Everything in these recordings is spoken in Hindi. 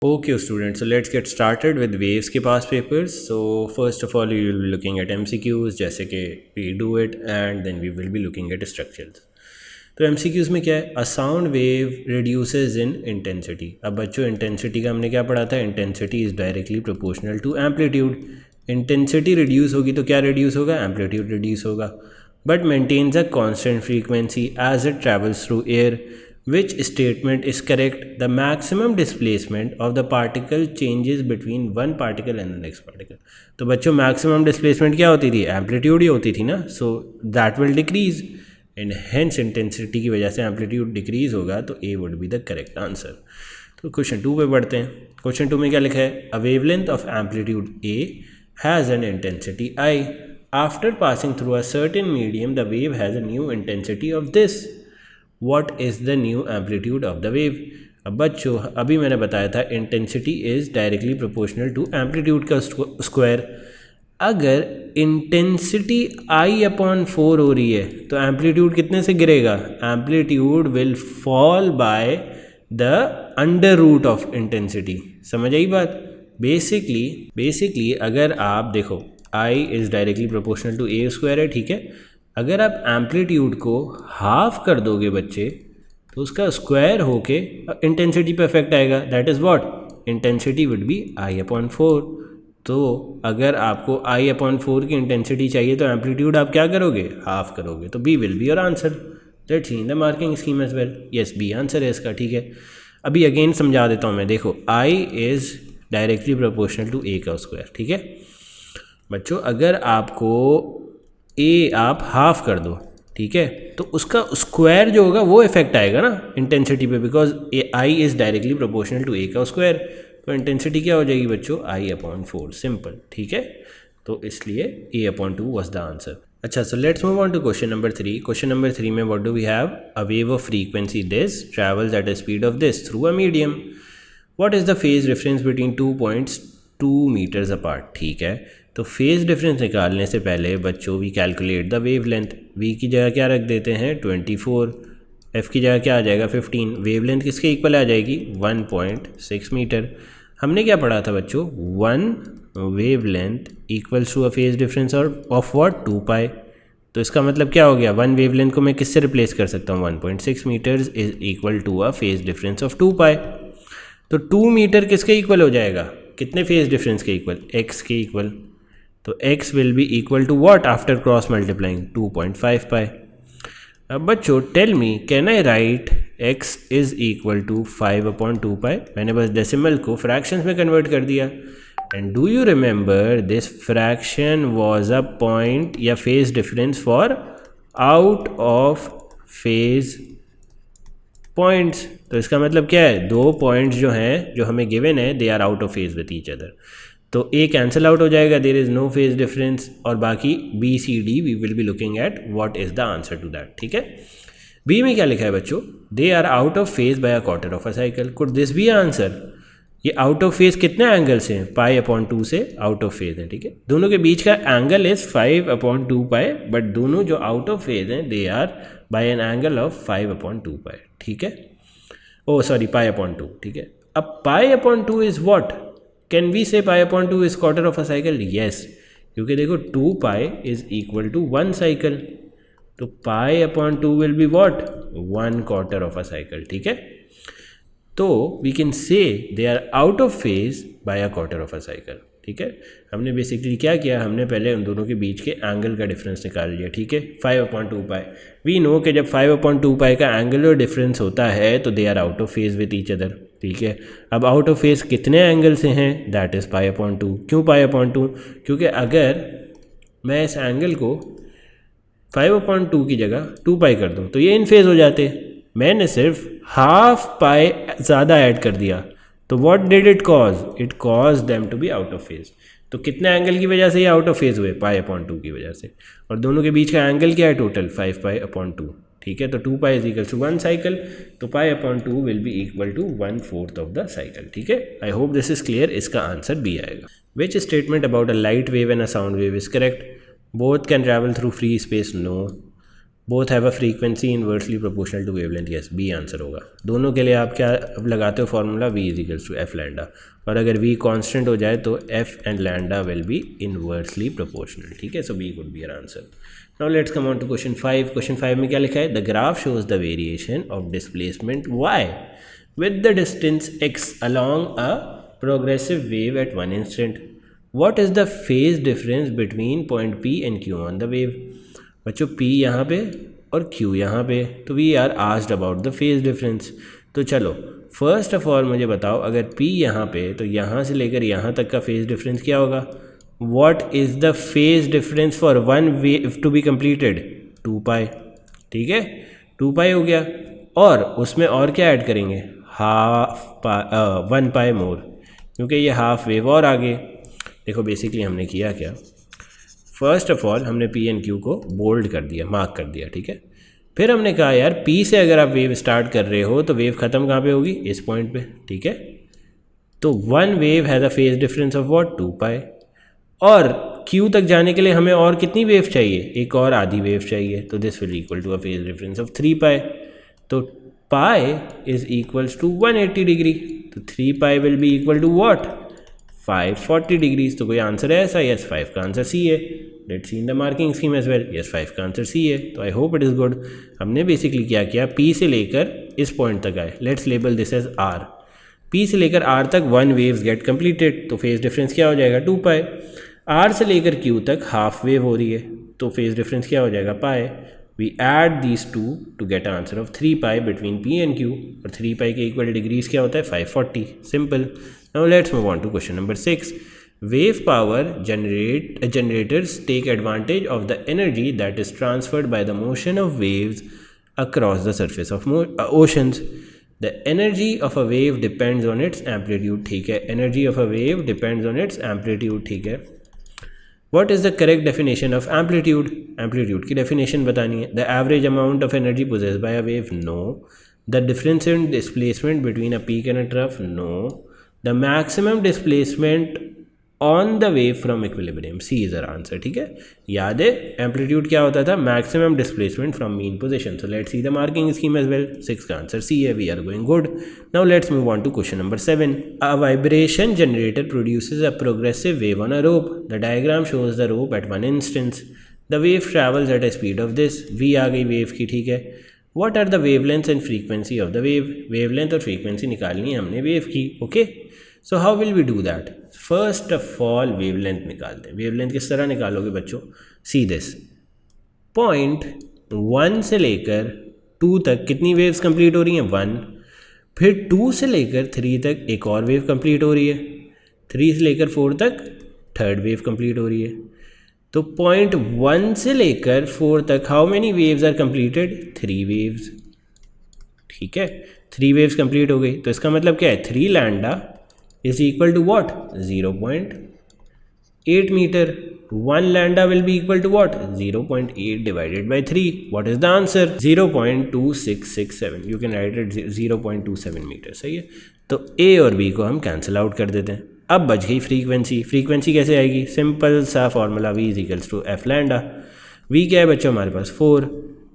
Okay students, so let's get started with waves के past papers. So first of all we will be looking at MCQs जैसे कि we do it and then we will be looking at structures. तो MCQs में क्या है, a sound wave reduces in intensity. अब बच्चों intensity का हमने क्या पढ़ा था, intensity is directly proportional to amplitude. Intensity reduce होगी तो क्या reduce होगा, amplitude reduce होगा, but maintains a constant frequency as it travels through air. Which statement is correct? The maximum displacement of the particle changes between one particle and the next particle. तो बच्चों maximum displacement क्या होती थी, amplitude ही होती थी ना. So that will decrease and hence intensity की वजह से amplitude decrease होगा, तो A would be the correct answer. तो क्वेश्चन 2 पे बढ़ते हैं. क्वेश्चन 2 में क्या लिखा है, a wavelength of amplitude A has an intensity I. After passing through a certain medium, the wave has a new intensity of this. What is the new amplitude of the wave? अब बच्चों अभी मैंने बताया था intensity is directly proportional to amplitude का स्क्वायर. अगर इंटेंसिटी I/4 हो रही है तो एम्पलीट्यूड कितने से गिरेगा, amplitude will fall by the under root of intensity. समझ आई बात. बेसिकली अगर आप देखो I is directly proportional to A square है, ठीक है. अगर आप एम्पलीट्यूड को हाफ कर दोगे बच्चे तो उसका स्क्वायर होके इंटेंसिटी पे इफेक्ट आएगा. That is what, intensity would be I/4. तो अगर आपको I/4 की इंटेंसिटी चाहिए तो एम्पलीट्यूड आप क्या करोगे, हाफ करोगे. तो B will be your answer. Let's see in the marking scheme as well. Yes, B answer है इसका, ठीक है. अभी अगेन समझा देता हूँ मैं. देखो I is directly proportional to A का स्क्वायर, ठीक है बच्चों. अगर आपको A आप हाफ कर दो, ठीक है, तो उसका स्क्वायर जो होगा वो इफेक्ट आएगा ना इंटेंसिटी पे, because I is directly proportional to A का स्क्वायर. तो इंटेंसिटी क्या हो जाएगी बच्चों, I/4. सिंपल, ठीक है. तो इसलिए A/2 वॉज द आंसर. अच्छा, so let's move on to question number 3. Question number 3 में what do we have, a wave of frequency this travels at a speed of this through a medium. What is the phase difference between 2 points 2 metres apart. ठीक है, तो फेज़ डिफरेंस निकालने से पहले बच्चों we calculate the wavelength. V की जगह क्या रख देते हैं 24, एफ़ की जगह क्या आ जाएगा 15. वेव लेंथ किसके इक्वल आ जाएगी 1.6 मीटर. हमने क्या पढ़ा था बच्चों, 1 wavelength equals to a phase difference of what 2 pi. तो इसका मतलब क्या हो गया, 1 वेव लेंथ को मैं किससे रिप्लेस कर सकता हूँ, 1.6 metres is equal to a phase difference of 2 pi. तो 2 मीटर किसके इक्वल हो जाएगा, कितने फेज़ डिफरेंस के इक्वल, x के इक्वल. तो x will be equal to what after cross multiplying 2.5 pi. अब बच्चों tell me, can I write x is equal to 5/2 pi. मैंने बस डेसिमल को फ्रैक्शंस में कन्वर्ट कर दिया. And do you remember this fraction was a point या phase difference for out of phase points. तो इसका मतलब क्या है, 2 पॉइंट्स जो हैं जो हमें गिवन है they are out of phase with each other. तो ए कैंसिल आउट हो जाएगा, there is no phase difference. और बाकी B C D we will be looking at what is the answer to that. ठीक है, बी में क्या लिखा है बच्चों, they are out of phase by a quarter of a cycle. Could this be answer. ये आउट ऑफ फेज कितने एंगल से हैं, π/2 से आउट ऑफ फेज है. ठीक है, दोनों के बीच का एंगल इज 5/2 पाई, बट दोनों जो आउट ऑफ फेज हैं they are by an angle of 5/2 pi. ठीक है, ओ सॉरी π/2. ठीक है, अब π/2 is what, can we say π/2 is quarter of a cycle. Yes, क्योंकि देखो 2 pi is equal to 1 cycle. तो π/2 will be what 1 quarter of a cycle. ठीक है, तो we can say they are out of phase by a quarter of a cycle. ठीक है, हमने बेसिकली क्या किया, हमने पहले उन दोनों के बीच के एंगल का डिफरेंस निकाल लिया. ठीक है, 5/2 पाई. वी नो कि जब 5/2 पाई का एंगुलर डिफरेंस होता है तो they are out of phase with each other. ठीक है, अब आउट ऑफ फेज कितने एंगल से हैं, दैट इज़ π/2. क्यों π/2, क्योंकि अगर मैं इस एंगल को 5/2 की जगह 2 पाई कर दूँ तो ये इन फेज हो जाते. मैंने सिर्फ हाफ पाई ज़्यादा ऐड कर दिया, तो what did it cause, it cause them to be out of phase. तो कितने एंगल की वजह से ये आउट ऑफ फेज हुए, π/2 की वजह से. और दोनों के बीच का एंगल क्या है टोटल 5π/2. ठीक है, तो 2 pi is equal to 1 cycle, तो π/2 will be equal to 1/4 of the cycle. ठीक है, I hope this is clear. इसका आंसर बी आएगा. Which statement about a light wave and a sound wave is correct. Both can travel through free space. No. Both have a frequency inversely proportional to wavelength, yes B answer होगा। दोनों के लिए आप क्या अब लगाते हो formula, v is equals to F lambda, और अगर v कांस्टेंट हो जाए तो f and lambda will be inversely proportional, ठीक है। So b would be our answer. Now let's come on to question 5। Question 5 में क्या लिखा है, the graph shows the variation of displacement y with the distance x along a progressive wave at one instant. What is the phase difference between point P and Q on the wave? बच्चों P यहाँ पे और Q यहाँ पे, तो we are asked about the phase difference। तो चलो फर्स्ट ऑफ ऑल मुझे बताओ, अगर P यहाँ पे तो यहाँ से लेकर यहाँ तक का फेज डिफरेंस क्या होगा? What is the phase difference for one wave to be completed? 2 पाई, ठीक है 2 पाई हो गया, और उसमें और क्या ऐड करेंगे, हाफ 1 पाई मोर, क्योंकि ये हाफ वेव और आगे। देखो बेसिकली हमने किया क्या, फर्स्ट ऑफ ऑल हमने पी एंड क्यू को बोल्ड कर दिया, मार्क कर दिया, ठीक है। फिर हमने कहा यार पी से अगर आप वेव स्टार्ट कर रहे हो तो वेव ख़त्म कहाँ पे होगी, इस पॉइंट पे, ठीक है। तो one wave has a phase difference of what, 2 पाई, और क्यू तक जाने के लिए हमें और कितनी वेव चाहिए, एक और आधी वेव चाहिए, तो this will equal to a phase difference of 3 pi. तो pi is equals to 180 degree, तो 3 pi will be equal to what, 540 degrees. तो कोई आंसर है ऐसा, यस 5 का आंसर सी है। Let's see in the marking scheme as well, yes 5 का आंसर सी है। तो I hope it is good. हमने बेसिकली क्या किया, पी से लेकर इस पॉइंट तक आए, let's label this as R. P से लेकर आर तक 1 वेव्स गेट कंप्लीटेड, तो फेज डिफरेंस क्या हो जाएगा, 2 पाई। आर से लेकर क्यू तक हाफ वेव हो रही है, तो फेज डिफरेंस क्या हो जाएगा, पाई। We add these two to get an answer of 3 pi between P and Q, और 3 pi के इक्वल डिग्रीज क्या होता है, 540, simple. Now let's move on to question number 6. Wave power generators take advantage of the energy that is transferred by the motion of waves across the surface of oceans. The energy of a wave depends on its amplitude, ठीक है। Energy of a wave depends on its amplitude, ठीक है। What is the correct definition of amplitude? Amplitude की definition बतानी है। The average amount of energy possessed by a wave? No. The difference in displacement between a peak and a trough? No. The maximum displacement on the wave from equilibrium? C is our answer, ठीक है। याद है amplitude क्या होता था, maximum displacement from mean position. So let's see the marking scheme as well. 6 का answer C है, we are going good. Now let's move on to question number 7. A vibration generator produces a progressive wave on a rope. The diagram shows the rope at one instance. The wave travels at a speed of this. V आ गई wave की, ठीक है। What are the wavelengths and frequency of the wave? Wavelength और frequency निकालनी है हमने wave की, okay? So how will we do that? First of all wavelength निकालते हैं। वेवलेंथ किस तरह निकालोगे बच्चों, सी दिस पॉइंट 1 से लेकर 2 तक कितनी वेव्स कंप्लीट हो रही हैं, 1। फिर 2 से लेकर 3 तक एक और वेव कंप्लीट हो रही है, 3 से लेकर 4 तक थर्ड वेव कंप्लीट हो रही है। तो पॉइंट 1 से लेकर 4 तक how many waves are completed, 3 waves, ठीक है। 3 वेव्स कंप्लीट हो गई, तो इसका मतलब क्या है, 3 lambda is equal to what, 0.8 meter. 1 lambda will be equal to what, 0.8 divided by 3. What is the answer, 0.2667. You can write it 0.27 meter, सही है। तो A और B को हम कैंसिल आउट कर देते हैं। अब बच गई फ्रीक्वेंसी। फ्रीक्वेंसी कैसे आएगी, सिंपल सा formula, V is equals to F lambda. V क्या है बच्चों हमारे पास 4,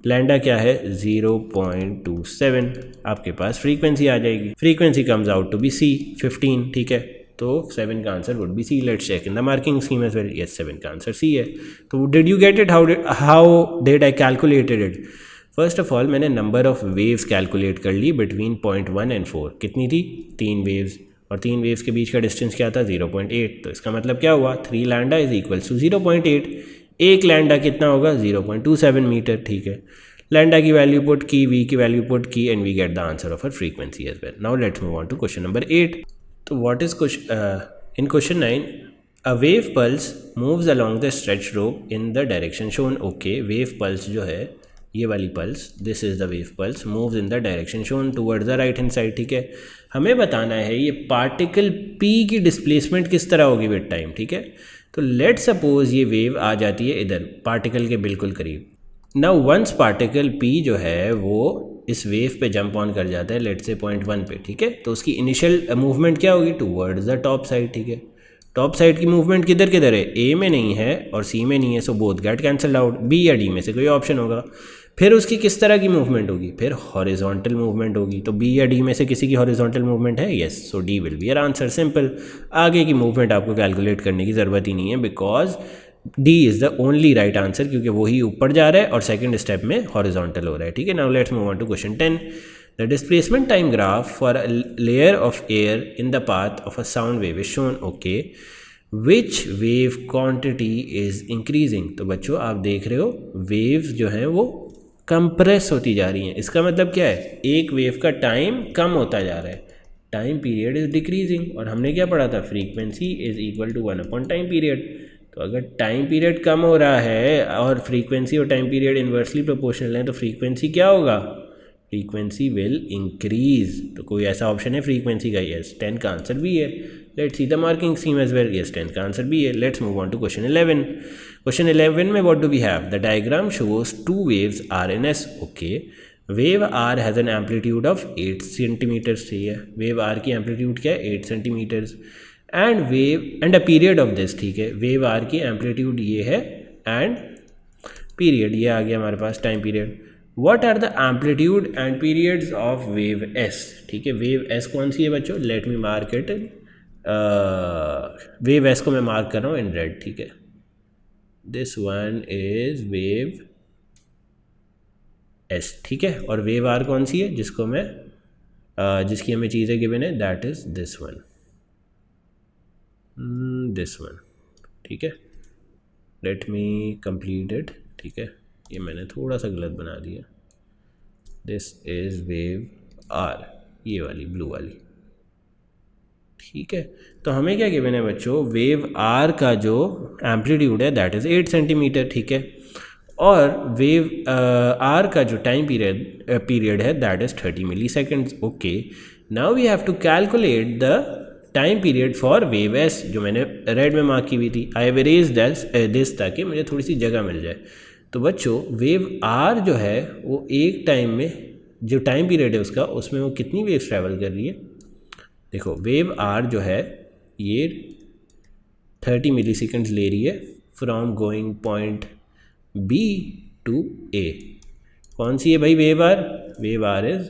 लैंडा क्या है 0.27, आपके पास फ्रीक्वेंसी आ जाएगी। Frequency comes out to be C 15, ठीक है। तो 7 का answer would be C। Let's check in the marking scheme as well, yes 7 का आंसर C है। तो did you get it, how did I calculated it? First of all मैंने नंबर ऑफ वेव्स कैलकुलेट कर ली बिटवीन पॉइंट 1 and 4। कितनी थी, 3 वेव्स, और 3 वेव्स के बीच का डिस्टेंस क्या था, 0.8। तो इसका मतलब क्या हुआ, 3 लैंडा इज इक्वल्स टू 0.8। एक लैंडा कितना होगा, 0.27 मीटर, ठीक है। लैंडा की वैल्यू पुट की, वी की वैल्यू पुट की, and we get the answer of uh frequency as well. Now let's move on to question number 8। तो what is in question 9, a wave pulse moves along the stretch rope in the direction shown. Okay, wave pulse जो है, ये वाली pulse, this is the wave pulse, moves in the direction shown towards the right hand side, ठीक है। हमें बताना है ये पार्टिकल P की डिस्प्लेसमेंट किस तरह होगी विद टाइम, ठीक है। तो लेट सपोज ये वेव आ जाती है इधर पार्टिकल के बिल्कुल करीब। नाउ वंस पार्टिकल P जो है वो इस वेव पे जंप ऑन कर जाता है, लेट से पॉइंट 1 पे, ठीक है। तो उसकी इनिशियल मूवमेंट क्या होगी, टूवर्ड्स द टॉप साइड, ठीक है। टॉप साइड की मूवमेंट किधर किधर है, ए में नहीं है और सी में नहीं है, so both get cancelled out, B या डी में से कोई ऑप्शन होगा। फिर उसकी किस तरह की मूवमेंट होगी, फिर हॉरिजॉन्टल मूवमेंट होगी, तो बी या डी में से किसी की हॉरिजॉन्टल मूवमेंट है, yes, so D will be your answer, simple. आगे की मूवमेंट आपको कैलकुलेट करने की ज़रूरत ही नहीं है, because D is the only right answer, क्योंकि वही ऊपर जा रहा है और सेकंड स्टेप में हॉरिजॉन्टल हो रहा है, ठीक है। Now let's move on to question 10। The displacement time graph for a layer of air in the path of a sound wave is shown, okay, which wave quantity is increasing. तो बच्चों आप देख रहे हो वेव्स जो हैं वो कंप्रेस होती जा रही हैं। इसका मतलब क्या है, एक वेव का टाइम कम होता जा रहा है, टाइम पीरियड इज़ डिक्रीजिंग। और हमने क्या पढ़ा था, frequency is equal to 1 upon time period. तो अगर टाइम पीरियड कम हो रहा है और फ्रीक्वेंसी और टाइम पीरियड इन्वर्सली प्रोपोर्शनल है, तो फ्रीक्वेंसी क्या होगा, फ्रीक्वेंसी विल इंक्रीज। तो कोई ऐसा ऑप्शन है फ्रीक्वेंसी का, यस, 10 का आंसर भी है। Let's see the marking scheme as well, yes 10 का आंसर भी है। Let's move on to question 11। Question 11 में what do we have, the diagram shows 2 waves R and S, okay, wave R has an amplitude of 8 centimeters, ठीक है, वेव आर की एम्पलीट्यूड क्या है, 8 centimeters, and wave and a period of this, ठीक है, वेव आर की एम्पलीट्यूड ये है एंड पीरियड ये आ गया हमारे पास, time period. What are the amplitude and periods of wave S, ठीक है, वेव एस कौन सी है बच्चों, let me mark it, wave S को मैं मार्क कर रहा हूँ इन रेड, ठीक है, this one is wave S, ठीक है, और वेव आर कौन सी है जिसको मैं जिसकी हमें चीज़ें गिवन है, दैट इज दिस वन, ठीक है, लेट मी कंप्लीट इट, ठीक है, ये मैंने थोड़ा सा गलत बना दिया, दिस इज वेव आर, ये वाली ब्लू वाली, ठीक है। तो हमें क्या गिवन है बच्चों, वेव आर का जो एम्पलीट्यूड है दैट इज़ 8 सेंटीमीटर, ठीक है, और वेव आर का जो टाइम पीरियड है that is 30 milliseconds, okay. Now we have to calculate the time period for wave S, जो मैंने रेड में मार्क की हुई थी। आई हैव इरेज्ड दिस ताकि मुझे थोड़ी सी जगह मिल जाए। तो बच्चों वेव आर जो है वो एक टाइम में जो टाइम पीरियड है उसका, उसमें वो कितनी वेव्स ट्रैवल कर रही है, देखो वेव आर जो है ये 30 मिली सेकेंड्स ले रही है from going point B to A. कौन सी है भाई wave R, wave R is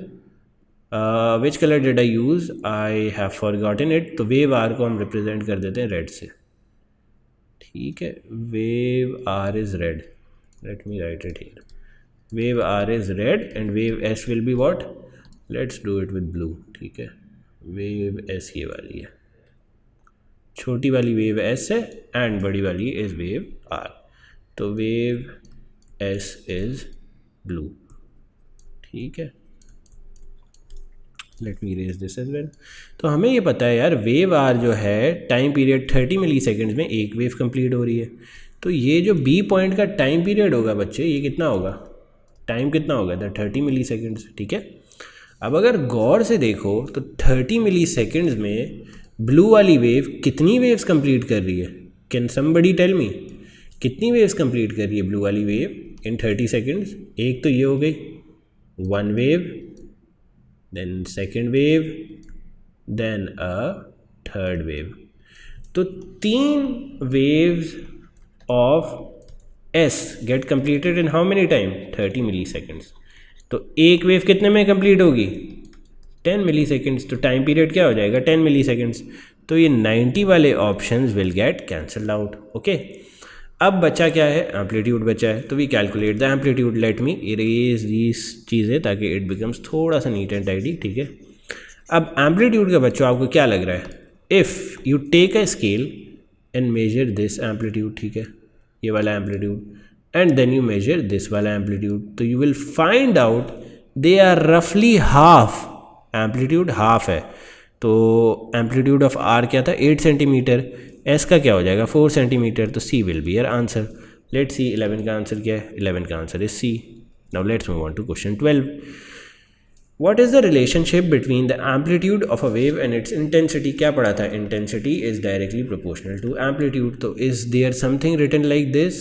which colour did I use, I have forgotten it. तो वेव आर को हम रिप्रेजेंट कर देते हैं रेड से, ठीक है, wave R is red, let me write it here, wave R is red and wave S will be what, let's do it with blue, ठीक है, वेव एस ये वाली है, छोटी वाली वेव एस है एंड बड़ी वाली इज वेव आर, तो वेव एस इज ब्लू, ठीक है, let me erase this as well. तो हमें ये पता है यार वेव आर जो है टाइम पीरियड 30 मिली सेकेंड्स में एक वेव कंप्लीट हो रही है, तो ये जो बी पॉइंट का टाइम पीरियड होगा बच्चे ये कितना होगा, टाइम कितना होगा, द 30 मिली सेकेंड्स, ठीक है। अब अगर गौर से देखो तो 30 मिली सेकेंड्स में ब्लू वाली वेव कितनी वेव्स कंप्लीट कर रही है, कैन समबडी टेल मी, कितनी वेव्स कंप्लीट कर रही है ब्लू वाली वेव इन 30 सेकेंड्स। एक तो ये हो गई 1 wave, then second wave, then a third wave, तो 3 waves of S get completed in how many time, 30 milliseconds. तो एक वेव कितने में कंप्लीट होगी, 10 मिली सेकेंड्स, तो टाइम पीरियड क्या हो जाएगा 10 मिली सेकेंड्स, तो ये 90 वाले options will get cancelled out, okay. अब बचा क्या है, एम्पलीट्यूड बचा है, तो we calculate the amplitude, let me erase these चीज़ें ताकि इट बिकम्स थोड़ा सा नीट एंड टाइडी, ठीक है। अब एम्पलीट्यूड का बच्चों आपको क्या लग रहा है, if you take a scale and measure this amplitude, ठीक है, ये वाला amplitude, and then you measure this वाला amplitude, तो you will find out they are roughly half, amplitude half है, तो amplitude of R क्या था 8 सेंटीमीटर, S का क्या हो जाएगा 4 सेंटीमीटर, तो C will be your answer। let's see 11 का आंसर क्या है, 11 का answer is C। now let's move on to question 12। What is the relationship between the amplitude of a wave and its intensity? क्या पढ़ा था, intensity is directly proportional to amplitude, तो is there something written like this?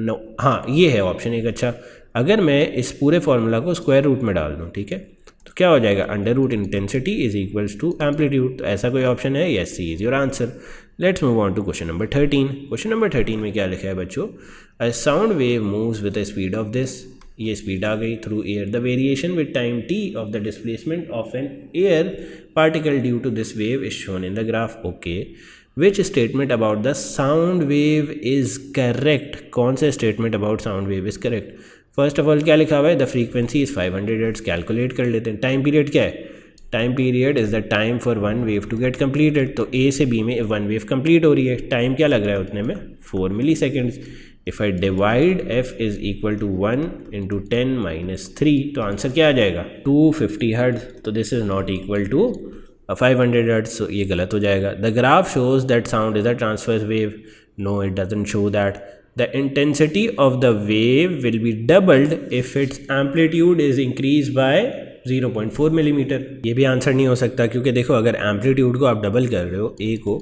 No, हाँ ये है ऑप्शन एक, अच्छा अगर मैं इस पूरे फॉर्मूला को स्क्वायर रूट में डाल दूँ, ठीक है, तो क्या हो जाएगा, under root intensity is equals to amplitude, तो ऐसा कोई ऑप्शन है, yes C is your answer. Let's move on to question number 13. Question number 13 में क्या लिखा है बच्चों? A sound wave moves with the speed of this. ये स्पीड आ गई through air. The variation with time t of the displacement of an air particle due to this wave is shown in the graph. Okay, which statement about the sound wave is correct? कौन सा statement about sound wave is correct? First of all क्या लिखा हुआ है? The frequency is 500 hertz. Calculate कर लेते हैं. टाइम पीरियड क्या है? Time period is the time for one wave to get completed. तो ए से बी में वन वेव कंप्लीट हो रही है. टाइम क्या लग रहा है उतने में? 4 milliseconds. If I divide F is equal to 1 into 10⁻³ तो आंसर क्या आ जाएगा? 250 हर्ट्ज. तो this is not equal to 500 hertz. So ये गलत हो जाएगा. The graph shows that sound is a transverse wave. No, it doesn't show that. The intensity of the wave will be doubled if its amplitude is increased by 0.4 millimetre. ये भी आंसर नहीं हो सकता क्योंकि देखो अगर एम्पलीट्यूड को आप डबल कर रहे हो, ए को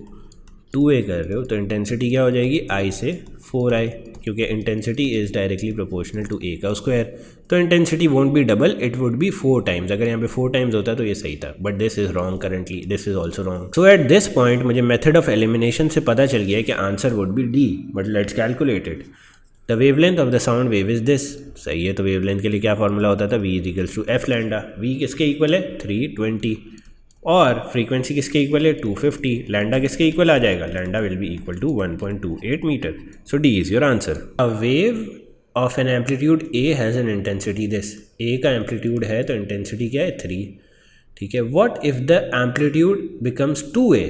2a कर रहे हो, तो इंटेंसिटी क्या हो जाएगी? i से 4i, क्योंकि intensity is directly proportional to a का स्क्वायर. तो intensity won't be double, it would be 4 times. अगर यहाँ पे 4 टाइम्स होता तो ये सही था, but this is wrong. Currently this is also wrong. So eight this point मुझे मेथड ऑफ एलिमिनेशन से पता चल गया कि answer would B D, but let's calculate it. The wavelength of the sound wave is this. सही है. तो वेवलेंथ के लिए क्या फॉर्मूला होता था? v is equals to F lambda. v किसके इक्वल है? 320. और फ्रीक्वेंसी किसके इक्वल है? 250. लैंडा किसके इक्वल आ जाएगा? Lambda will be equal to 1.28 meter. So D is your answer. A wave of an amplitude a has an intensity this. a का एम्पलीट्यूड है तो इंटेंसिटी क्या है? 3. ठीक है. What if the amplitude becomes 2a?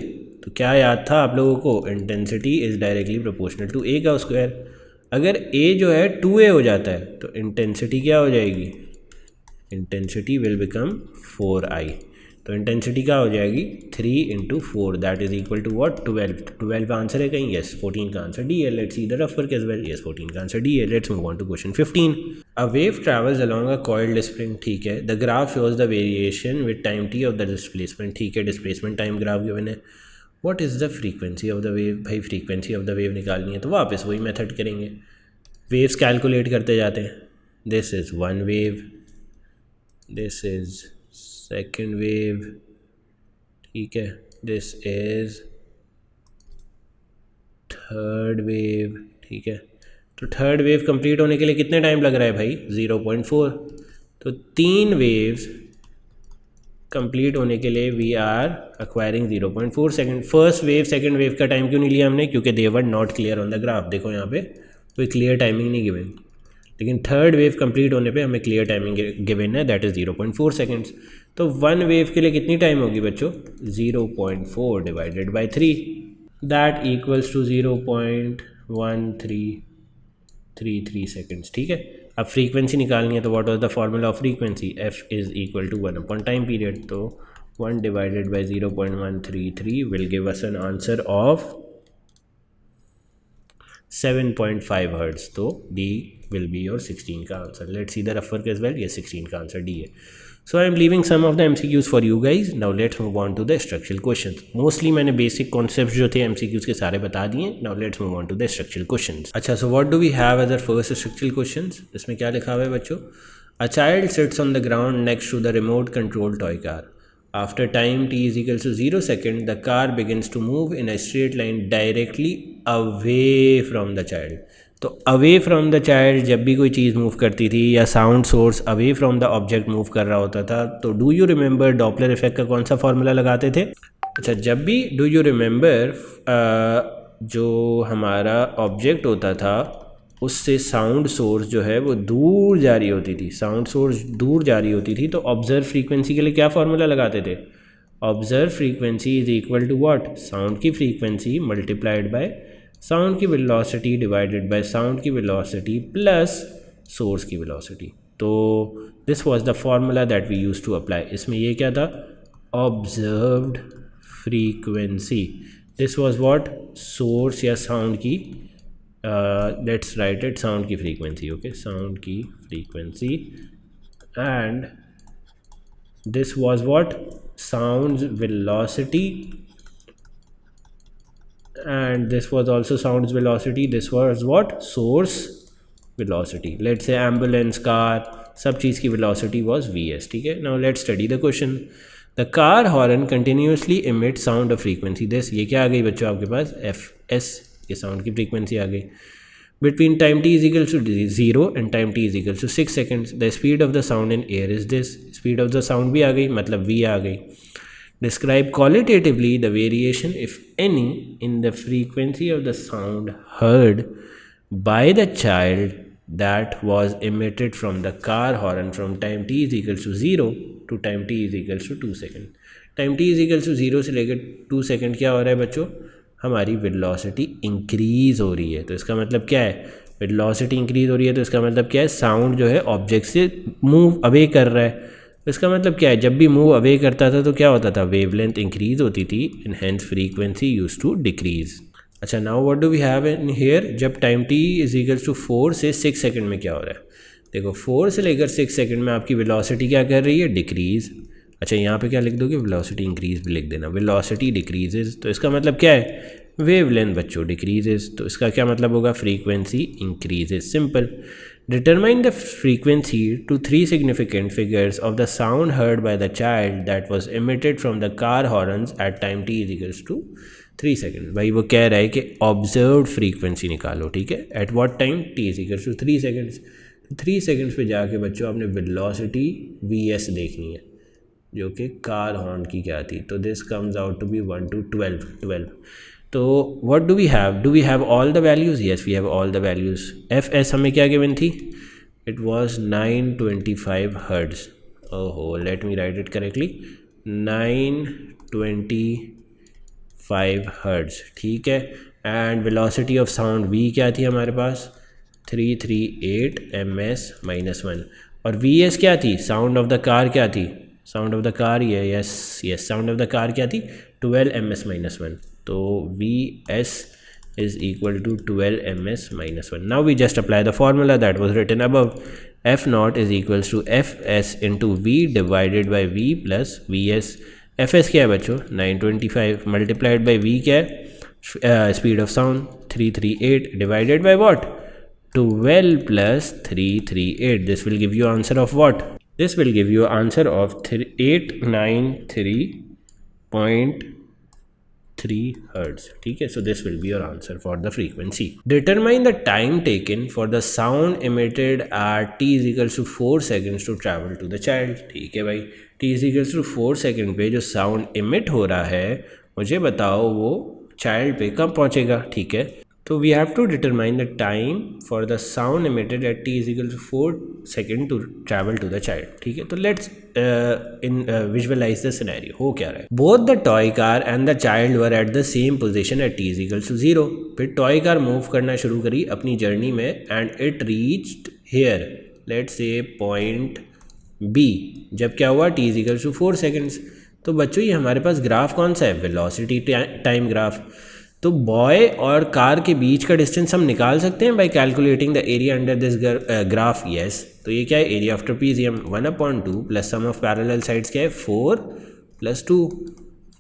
तो क्या याद था आप लोगों को? Intensity is directly proportional to a का स्क्वायर. अगर a जो है 2a हो जाता है तो इंटेंसिटी क्या हो जाएगी? Intensity will become 4i. तो इंटेंसिटी क्या हो जाएगी? 3 into 4 that is equal to what? 12. 12 answer है कहीं? यस. 14 का आंसर डी है. Let's see the rough work as well. Yes, 14 का आंसर डी है. Let's move on to question 15. A wave travels along a coiled spring. ठीक है. The graph shows the variation with time t of the displacement. ठीक है. डिस्प्लेसमेंट टाइम ग्राफ गिवन है. What is the frequency of the wave? भाई फ्रीक्वेंसी ऑफ द वेव निकालनी है तो वापस वही मेथड करेंगे. वेव्स कैलकुलेट करते जाते हैं. This is one wave, this is second wave. ठीक है. This is third wave. ठीक है. तो थर्ड वेव कंप्लीट होने के लिए कितने टाइम लग रहा है भाई? 0.4. तो 3 वेव्स कंप्लीट होने के लिए we are acquiring 0.4 second. First wave second wave का टाइम क्यों नहीं लिया हमने? क्योंकि they were not clear on the graph. देखो यहाँ पे कोई क्लियर टाइमिंग नहीं गिवन, लेकिन थर्ड वेव कंप्लीट होने पे हमें क्लियर टाइमिंग गिवन है, दैट इज़ 0.4 सेकेंड्स. तो वन वेव के लिए कितनी टाइम होगी बच्चों? 0.4 divided by 3 that equals to 0.1333 seconds. ठीक है. अब फ्रीक्वेंसी निकालनी है तो what was the formula of frequency? f is equal to 1 upon time period. तो 1 divided by 0.133 will give us an answer of 7.5 hertz. तो D will be your 16 का answer. Let's see the rough work as well. ये 16 का आंसर D है. So I am leaving some of the MCQs for you guys. Now let's move on to the structural questions. Mostly मैंने बेसिक कॉन्सेप्ट जो थे MCQs के सारे बता दिए. Now let's move on to the structural questions. अच्छा, so what do we have as our first structural questions? इसमें क्या लिखा हुआ है बच्चों? A child sits on the ground next to the remote control toy car. After time t is equals to 0 second, the car begins to move in a straight line directly away from the child. तो अवे फ्रॉम द चाइल्ड जब भी कोई चीज़ मूव करती थी या sound source away from the object move कर रहा होता था, तो do you remember Doppler effect का कौन सा फॉर्मूला लगाते थे? अच्छा, जब भी डू यू रिमेंबर जो हमारा ऑब्जेक्ट होता था उससे साउंड सोर्स जो है वो दूर जा रही होती थी, साउंड सोर्स दूर जा रही होती थी, तो ऑब्जर्व फ्रीक्वेंसी के लिए क्या फार्मूला लगाते थे? Observe frequency is equal to what? Sound की फ्रीक्वेंसी मल्टीप्लाइड बाय साउंड की वेलोसिटी डिवाइडेड बाय साउंड की वेलोसिटी प्लस सोर्स की वेलोसिटी. तो this was the formula that we use to apply. इसमें ये क्या था? Observed frequency. This was what? Source या साउंड की लेट्स राइट इट साउंड की फ्रीक्वेंसी. ओके, साउंड की frequency. And this was what? Sound velocity. And this was also sound's velocity. This was what? Source velocity. Let's say ambulance, car, सब चीज़ की velocity was vs. ठीक है. Now let's study the question. The car horn continuously emit sound of frequency this, ये क्या आ गई बच्चों आपके पास, एफ एस, ये साउंड की फ्रीक्वेंसी आ गई. Between time t is equals to 0 and time t is equals to 6 seconds, the speed of the sound in air is this. Speed of the sound भी आ गई, मतलब v आ गई. Describe qualitatively the variation, if any, in the frequency of the sound heard by the child that was emitted from the car horn from time t is equals to 0 to time t is equals to 2 seconds. Time t is equals to 0 से लेकर 2 सेकेंड क्या हो रहा है बच्चों, हमारी वेलोसिटी इंक्रीज़ हो रही है. तो इसका मतलब क्या है, वेलोसिटी इंक्रीज़ हो रही है तो इसका मतलब क्या है, साउंड जो है ऑब्जेक्ट से मूव अवे कर रहा है. तो इसका मतलब क्या है, जब भी मूव अवे करता था तो क्या होता था, वेवलेंथ इंक्रीज़ होती थी and hence frequency used to decrease. अच्छा, now what do we have in here, जब time T is equals to 4 से 6 सेकंड में क्या हो रहा है, देखो 4 से लेकर 6 सेकंड में आपकी वेलोसिटी क्या कर रही है, डिक्रीज़. अच्छा, यहाँ पे क्या लिख दोगे, वेलोसिटी इंक्रीज़ भी लिख देना, वेलोसिटी डिक्रीजेज. तो इसका मतलब क्या है, वेवलेंथ बच्चों डिक्रीजेज. तो इसका क्या मतलब होगा, frequency increases. Simple. Determine the frequency to 3 significant figures of the sound heard by the child that was emitted from the car horns at time T is equals to 3 second. भाई वो कह रहा है कि ऑब्जर्व्ड फ्रीक्वेंसी निकालो, ठीक है, at what time, T is equals to 3 seconds. 3 seconds पे जाके बच्चों आपने वेलोसिटी वी एस देखनी है जो कि कार हॉर्न की क्या थी. तो this comes out to be 1 to 12. तो what do we have all the values, yes we have all the values. F S हमें क्या गिवन थी, इट वाज 925 हर्ट्ज़. ओहो, let me write it correctly, 925 hertz, ठीक है. And velocity of sound we क्या थी हमारे पास, 338 ms-1. और वी एस क्या थी, साउंड ऑफ द कार क्या थी, साउंड ऑफ द कार ये, yes sound of the car क्या थी, 12 ms-1. तो V S is equal to 12 ms-1. Now we just apply the formula that was written above. F naught is equals to fs into v divided by v plus vs. fs क्या है बच्चों, 925 multiplied by v क्या है, speed of sound 338 divided by what, 12 plus 338. This will give you answer of what? This will give you answer of 893.3 hertz. ठीक है, so this will be your answer for the frequency. Determine the time taken for the sound emitted at t is equals to 4 seconds to travel to the child. ठीक है भाई, t is equals to 4 second पे जो sound emit हो रहा है मुझे बताओ वो child पे कब पहुँचेगा. ठीक है, तो we have to determine the time for the sound emitted at t is equal to 4 second to travel to the child. ठीक है, तो let's visualize the scenario. हो क्या रहा है, both the toy car and the child were at the same position at t is equal to 0. फिर toy car move करना शुरू करी अपनी जर्नी में and it reached here, let's say point B. जब क्या हुआ, t is equal to 4 seconds. तो बच्चों ये हमारे पास ग्राफ कौन सा है, वेलोसिटी टाइम ग्राफ. तो बॉय और कार के बीच का डिस्टेंस हम निकाल सकते हैं by calculating the area under this graph. Yes, तो ये क्या है, area of trapezium 1/2 plus sum of parallel sides क्या है, 4 + 2.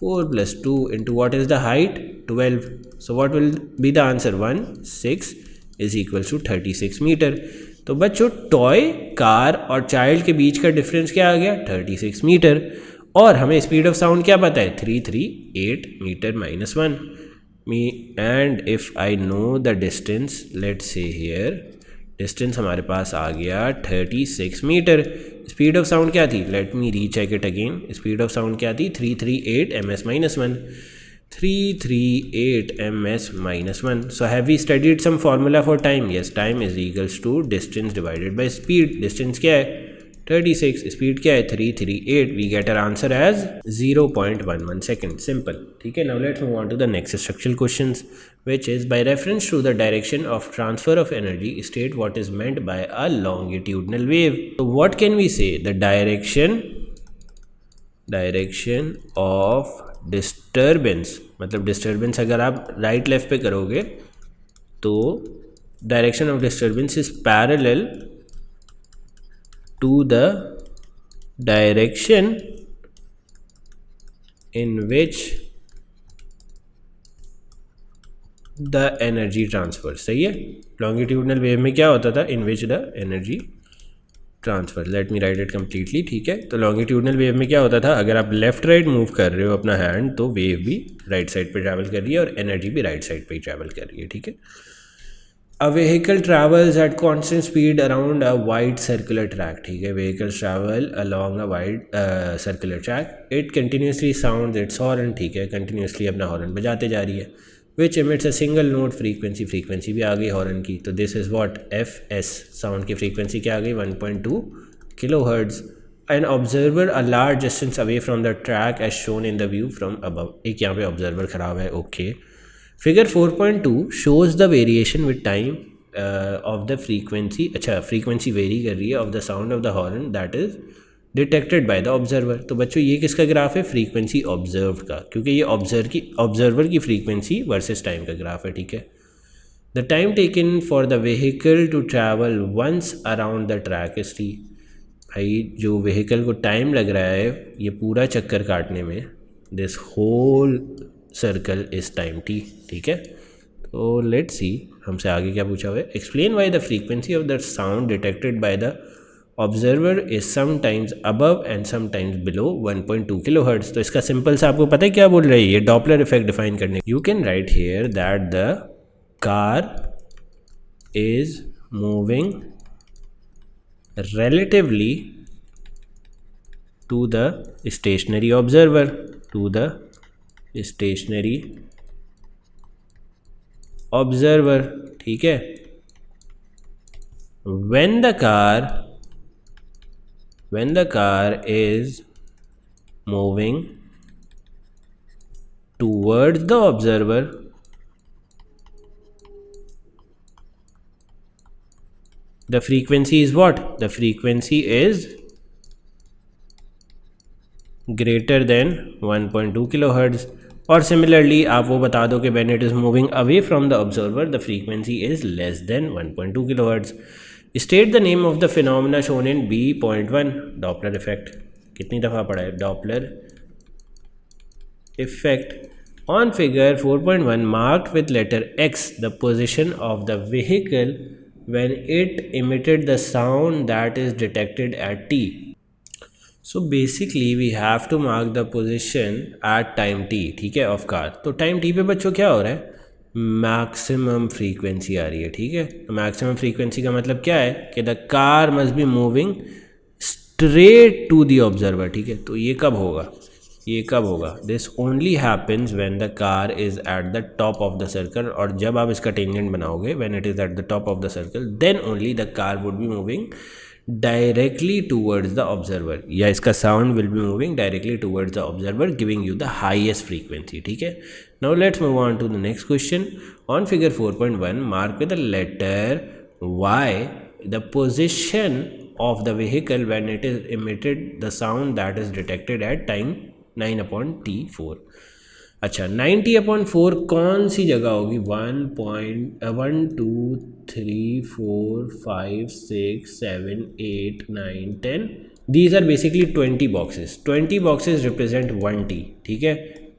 4 + 2 into what is the height, 12. So what will be the answer, 16 is equal to 36 meter. तो बच्चों टॉय कार और चाइल्ड के बीच का डिफरेंस क्या आ गया, 36 मीटर. और हमें स्पीड ऑफ साउंड क्या पता है, 338 मीटर-1. And if I know the distance, let's say here distance हमारे पास आ गया 36 मीटर. स्पीड ऑफ साउंड क्या थी, let me recheck it again. Speed of sound क्या थी, 338 ms-1. 338 ms-1. So have we studied some formula for time, yes, time is equals to distance divided by speed. Distance क्या है, 36, स्पीड क्या है, 338. We get our answer as 0.11 second. Simple. ठीक है, now let's move on to the next structural questions which is by reference to the direction of transfer of energy state what is meant by a longitudinal wave. So what can we say, the direction of disturbance, मतलब disturbance अगर आप राइट लेफ्ट पे करोगे तो direction of disturbance is parallel to the direction in which the energy transfer. सही है, लॉन्गिट्यूडनल वेव में क्या होता था, in which the energy transfer, let me write it completely, ठीक है। तो लॉन्गिट्यूडनल वेव में क्या होता था, अगर आप लेफ़्ट राइट मूव कर रहे हो अपना हैंड तो वेव भी राइट साइड पे ट्रैवल कर रही है और एनर्जी भी राइट साइड पे ही ट्रैवल कर रही है, ठीक है। A vehicle travels at constant speed around a wide circular track, ठीक है। Vehicles travel along a wide circular track, it continuously sound its horn, ठीक है, कंटिन्यूसली अपना हॉर्न बजाते जा रही है। Which emits a single note frequency, frequency भी आ गई हॉर्न की, तो this is what F S, sound की फ्रीक्वेंसी क्या आ गई 1.2 kilohertz. An observer a large distance away from the track as shown in the view from above, एक यहाँ पे ऑब्जर्वर खराब है, okay. Figure 4.2 shows the variation with time of the frequency, अच्छा फ्रीक्वेंसी वेरी कर रही है of the sound of the horn that is detected by the observer. तो बच्चों ये किसका ग्राफ है, फ्रीक्वेंसी ऑब्जर्व का, क्योंकि ये ऑब्जर्वर की फ्रीक्वेंसी वर्सेस टाइम का ग्राफ है, ठीक है। The time taken for the vehicle to travel once around the track is T, भाई जो व्हीकल को टाइम लग रहा है ये पूरा चक्कर काटने में, this whole circle is time T, ठीक है। तो लेट्स सी हमसे आगे क्या पूछा हुआ है, explain why the frequency of the sound detected by the observer is sometimes above and sometimes below 1.2 kilohertz. तो इसका सिंपल सा आपको पता है क्या बोल रही है, ये डॉपलर इफेक्ट डिफाइन करने, you can write here that the car is moving relatively to the stationary observer, to the stationary observer, ठीक है। when the car is moving towards the observer, the frequency is what? The frequency is greater than 1.2 kilohertz. और similarly आप वो बता दो कि when it is moving away from the observer the frequency is less than 1.2 kilohertz. State the name of the phenomena shown in B.1 Doppler effect. कितनी दफ़ा पढ़ा है Doppler effect? On figure 4.1 marked with letter X the position of the vehicle when it emitted the sound that is detected at t. So basically we have to mark the position at time t, ठीक है, of car. तो time t पे बच्चों क्या हो रहा है, मैक्सिमम फ्रीक्वेंसी आ रही है, ठीक है। तो मैक्सिमम फ्रीक्वेंसी का मतलब क्या है कि the car must be moving straight to the observer, ठीक है। तो ये कब होगा, ये कब होगा, this only happens when the car is at the top of the circle, और जब आप इसका टेंजेंट बनाओगे when it is at the top of the circle then only the car would be moving directly towards the observer, या इसका sound will be moving directly towards the observer giving you the highest frequency, ठीक है। Now let's move on to the next question. On figure 4.1 mark with the letter Y the position of the vehicle when it is emitted the sound that is detected at time 9/t4। अच्छा 90/4 कौन सी जगह होगी, 1 2 3 4 5 6 7 8 9 10, these are basically 20 boxes. 20 boxes represent 1t, ठीक है।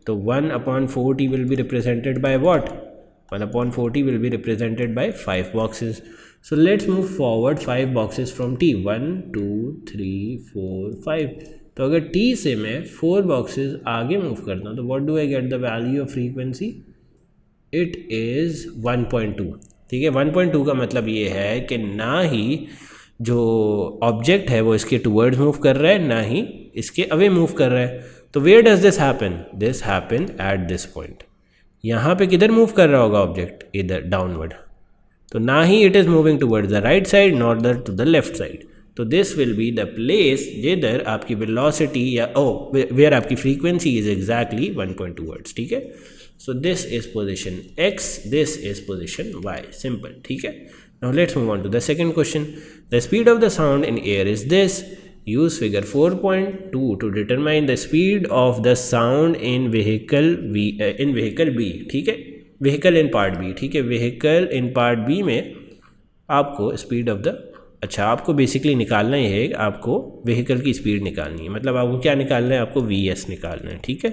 तो 1/4t will be represented by what, 1/4t will be represented by 5 boxes. So let's move forward 5 boxes from t, 1 2 3 4 5। तो अगर t से मैं 4 बॉक्सेस आगे मूव करता हूँ तो what do I get the value of frequency, it is 1.2, ठीक है। 1.2 का मतलब ये है कि ना ही जो ऑब्जेक्ट है वो इसके टूवर्ड्स मूव कर रहा है, ना ही इसके अवे मूव कर रहा है। तो where does this happen, this happen at this point. यहाँ पे किधर मूव कर रहा होगा ऑब्जेक्ट, इधर डाउनवर्ड। तो ना ही it is moving towards the right side not the to the left side. तो this will be the place जिधर आपकी वेलोसिटी या वेयर आपकी फ्रीक्वेंसी इज एग्जैक्टली 1.2 हर्ट्ज, ठीक है। So this is position x, this is position y, simple, ठीक है। Now let's move on to the second question. The speed of the sound in air is this, use figure 4.2 to determine the speed of the sound in vehicle B, ठीक है, व्हीकल इन पार्ट बी, ठीक है। व्हीकल इन पार्ट बी में आपको स्पीड ऑफ द, अच्छा आपको बेसिकली निकालना ही है, आपको व्हीकल की स्पीड निकालनी है, मतलब आपको क्या निकालना है, आपको VS निकालना है, ठीक है।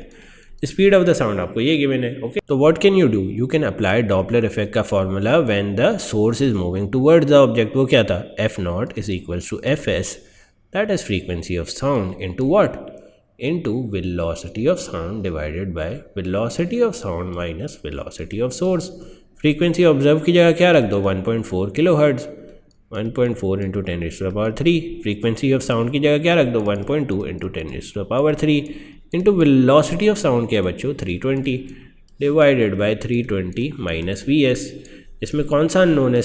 स्पीड ऑफ द साउंड आपको ये गिवन है। ओके, तो what can you do, you can apply Doppler effect का formula when the source is moving towards the object. वो क्या था, F nought is equals to F S, that is frequency of sound into what, into velocity of sound divided by velocity of sound minus velocity of source। frequency observe की जगह क्या रख दो, 1.4 kilohertz, 1.4 into 10⁻³ frequency of sound की जगह क्या रख दो, 1.2 into 10⁻³ into velocity of sound क्या बच्चों, 320 divided by 320 minus V S. इसमें कौन सा अननोन है,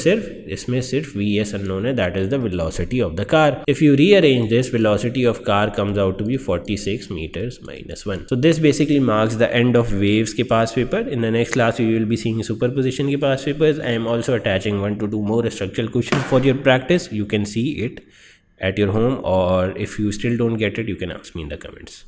इसमें सिर्फ वी एस अननोन है, that is the velocity of the car. If you rearrange this, velocity of car comes out to be 46 metres minus 1। So this basically marks the end of waves के पास paper. In the next class you will be seeing superposition के पास papers. I am also attaching 1 to 2 more structural questions for your practice. You can see it at your home, or if you still don't get it, you can ask me in the comments.